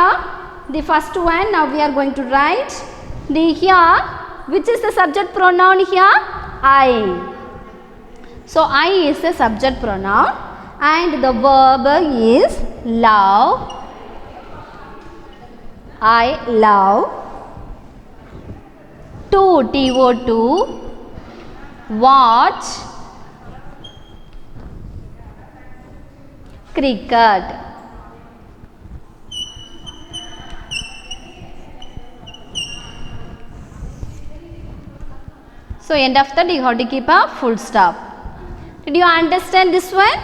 here the first one. Now we are going to write the here. Which is the subject pronoun here? I. So I is the subject pronoun and the verb is love. I love. To, to, watch cricket. So end of that you have to keep a full stop. Did you understand this one?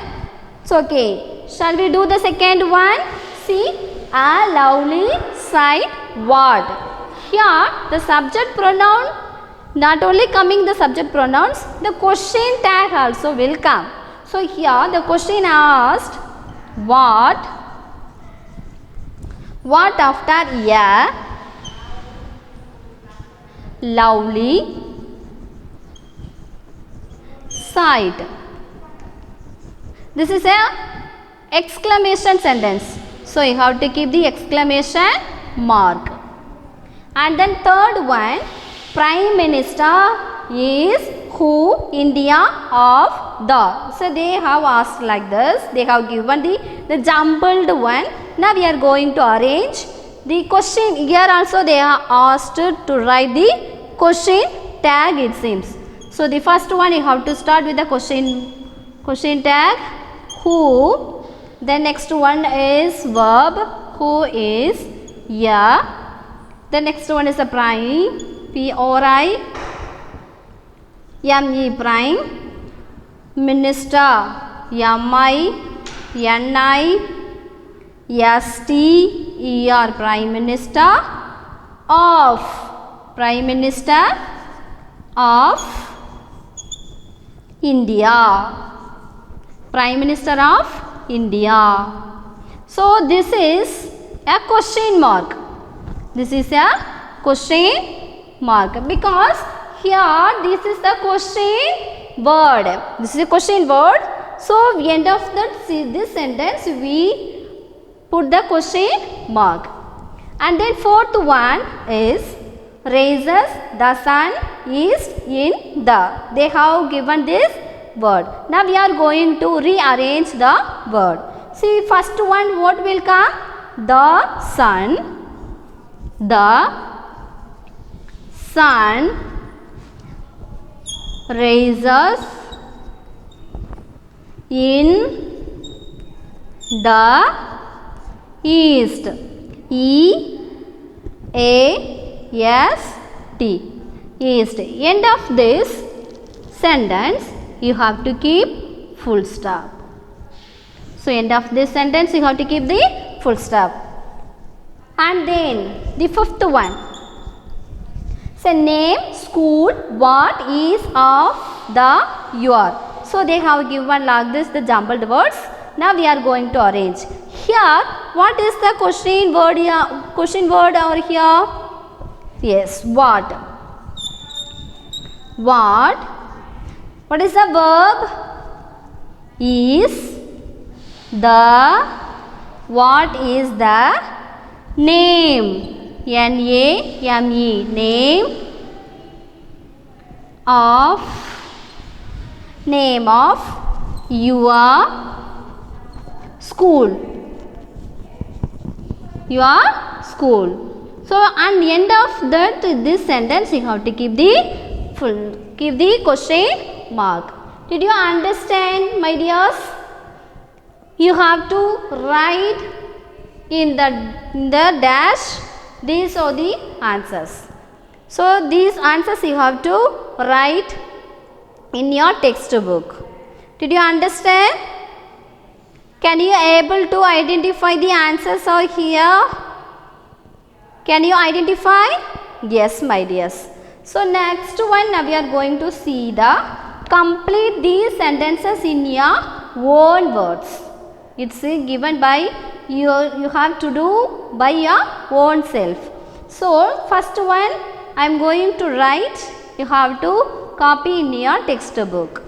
It's okay. Shall we do the second one? See, a lovely sight. What? Here the subject pronoun, not only coming the subject pronouns, the question tag also will come. So here the question asked what after a lovely sight. This is a exclamation sentence. So you have to keep the exclamation mark. And then third one, Prime Minister is who? India of the. So they have asked like this. They have given the jumbled one. Now we are going to arrange the question. Here also they are asked to write the question tag, it seems. So the first one you have to start with the question tag who. The next one is verb who is yeah. The next one is a prime P-R-I-M-E prime. Minister M-I-N-I-S-T-E-R Prime Minister of India. Prime Minister of India. So this is a question mark. This is a question mark because here this is the question word. This is a question word. So end of this sentence we put the question mark. And then fourth one is raises the sun is in the. They have given this word. Now we are going to rearrange the word. See, first one what will come? The sun raises in the east. E-A-S-T. East. End of this sentence you have to keep full stop. So end of this sentence you have to keep the full stop. And then the fifth one. So name school what is of the your. So they have given like this the jumbled words. Now we are going to arrange. Here what is the question word here? Question word over here? Yes, what? What is the verb? Is the. What is the name? N-A-M-E. Name of your school. Your school. So and end of that this sentence you have to keep the question mark. Did you understand, my dears? You have to write in the dash. These are the answers. So these answers you have to write in your textbook. Did you understand? Can you able to identify the answers over here? Can you identify? Yes, my dears. So next one now we are going to see the complete these sentences in your own words. It's given by you have to do by your own self. So first one I am going to write. You have to copy in your textbook.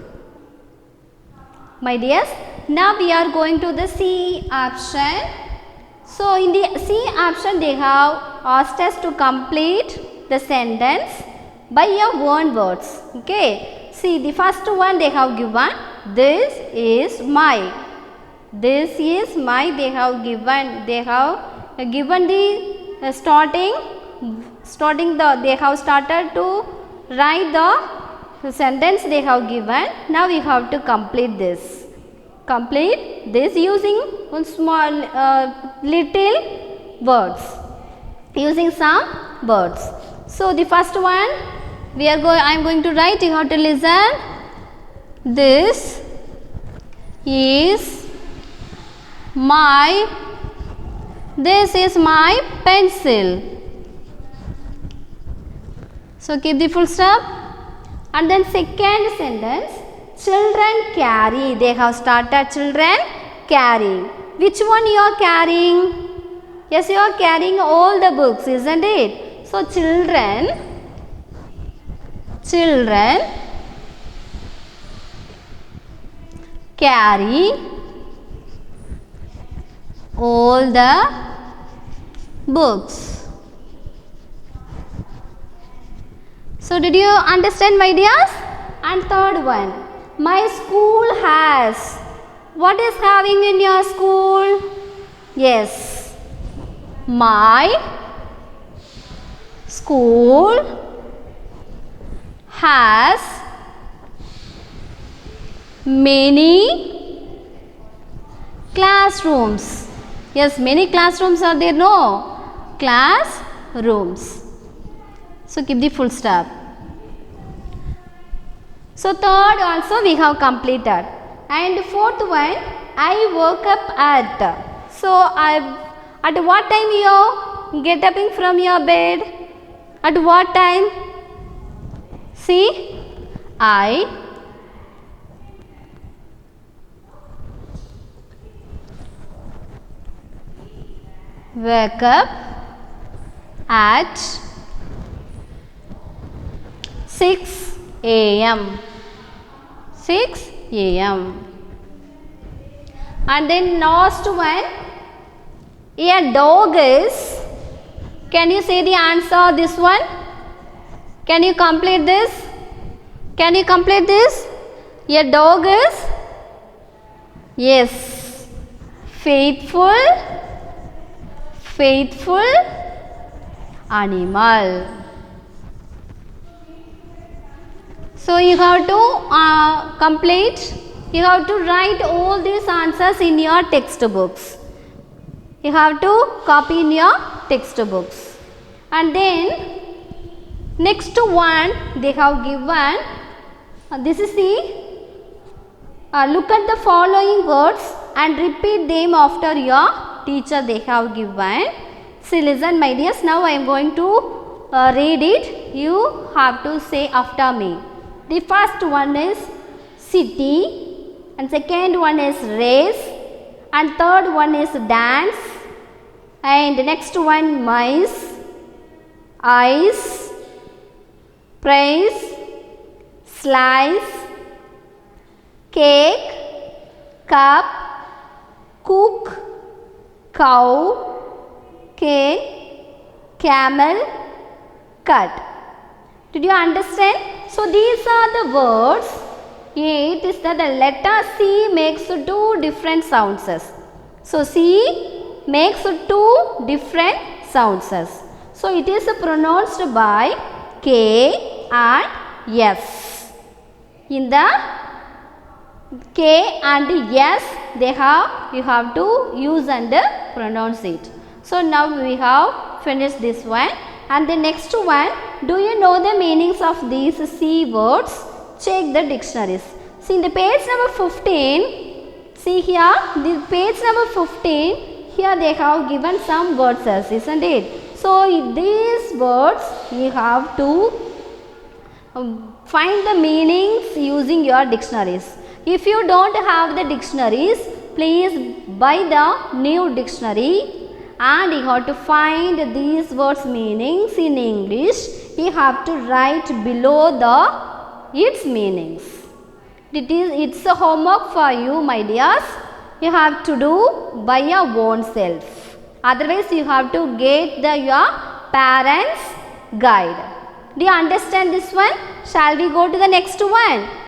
My dears, now we are going to the C option. So in the C option they have asked us to complete the sentence by your own words. Okay. See the first one they have given, this is my. This is my they have given the starting they have started to write the sentence they have given. Now we have to complete this. Complete this using small little words, using some words. So the first one I am going to write, you have to listen. This is my pencil. So keep the full stop. And then second sentence, children carry. They have started children carry. Which one you are carrying? Yes, you are carrying all the books, isn't it? So children carry all the books. So did you understand, my dears? And third one, my school has. What is having in your school? Yes, my school has many classrooms. Yes, many classrooms are there, no? Classrooms. So keep the full stop. So third also we have completed. And fourth one, I woke up at. So at what time you get up from your bed? At what time? See, I wake up at 6 a.m. 6 a.m. And then last one, a dog is. Can you say the answer this one? Can you complete this? Can you complete this? A dog is, yes, faithful animal. So you have to complete, you have to write all these answers in your textbooks. You have to copy in your textbooks. And then next one they have given, this is the, look at the following words and repeat them after your teacher they have given. See, listen my dears, now I am going to read it. You have to say after me. The first one is city, and second one is race, and third one is dance, and next one mice, ice, price, slice, cake, cup, cook, cow, cane, camel, cut. Did you understand? So these are the words. It is that the letter C makes two different sounds. So C makes two different sounds. So it is pronounced by K and S. In the K and S you have to use and pronounce it. So now we have finished this one. And the next one, do you know the meanings of these C words? Check the dictionaries. See in the page number 15, see here, the page number 15, here they have given some words, isn't it? So these words you have to find the meanings using your dictionaries. If you don't have the dictionaries, please buy the new dictionary. And you have to find these words meanings in English. You have to write below its meanings. It's a homework for you, my dears. You have to do by your own self. Otherwise, you have to get your parents' guide. Do you understand this one? Shall we go to the next one?